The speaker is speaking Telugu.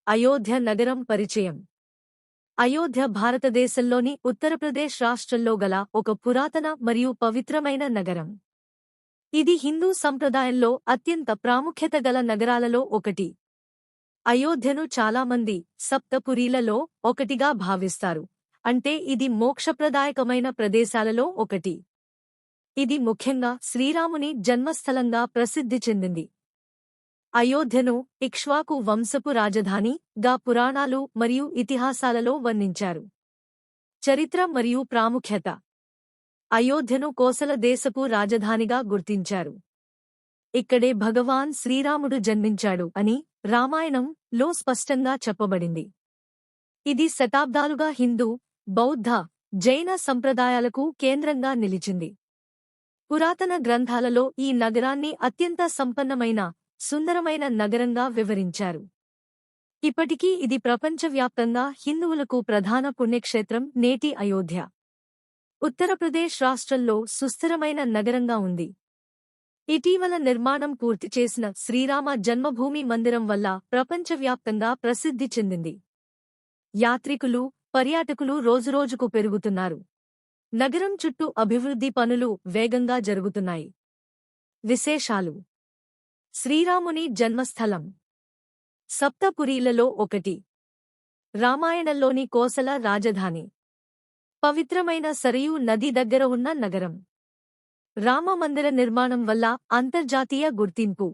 అయోధ్య నగరం పరిచయం. అయోధ్య భారతదేశంలోని ఉత్తరప్రదేశ్ రాష్ట్రంలో గల ఒక పురాతన మరియు పవిత్రమైన నగరం. ఇది హిందూ సంప్రదాయంలో అత్యంత ప్రాముఖ్యత గల నగరాలలో ఒకటి. అయోధ్యను చాలామంది సప్తపురీలలో ఒకటిగా భావిస్తారు, అంటే ఇది మోక్షప్రదాయకమైన ప్రదేశాలలో ఒకటి. ఇది ముఖ్యంగా శ్రీరాముని జన్మస్థలంగా ప్రసిద్ధి చెందింది. అయోధ్యను ఇక్ష్వాకు వంశపు రాజధాని గా పురాణాలు మరియు ఇతిహాసాలలో వర్ణించారు. చరిత్ర మరియు ప్రాముఖ్యత. అయోధ్యను కోసల దేశపు రాజధానిగా గుర్తించారు. ఇక్కడే భగవాన్ శ్రీరాముడు జన్మించాడు అని రామాయణం లో స్పష్టంగా చెప్పబడింది. ఇది శతాబ్దాలుగా హిందూ, బౌద్ధ, జైన సంప్రదాయాలకు కేంద్రంగా నిలిచింది. పురాతన గ్రంథాలలో ఈ నగరాన్ని అత్యంత సంపన్నమైన, సుందరమైన నగరంగా వివరించారు. ఇప్పటికీ ఇది ప్రపంచవ్యాప్తంగా హిందువులకు ప్రధాన పుణ్యక్షేత్రం. నేటి అయోధ్య ఉత్తరప్రదేశ్ రాష్ట్రంలో సుస్థిరమైన నగరంగా ఉంది. ఇటీవల నిర్మాణం పూర్తి చేసిన శ్రీరామ జన్మభూమి మందిరం వల్ల ప్రపంచవ్యాప్తంగా ప్రసిద్ధి చెందింది. యాత్రికులు, పర్యాటకులు రోజురోజుకు పెరుగుతున్నారు. నగరం చుట్టూ అభివృద్ధి పనులు వేగంగా జరుగుతున్నాయి. విశేషాలు. శ్రీరాముని జన్మస్థలం సప్తపురీలలో ఒకటి. రామాయణంలోని కోసల రాజధాని. పవిత్రమైన సరయూ నది దగ్గర ఉన్న నగరం. రామ మందిర నిర్మాణం వల్ల అంతర్జాతీయ గుర్తింపు.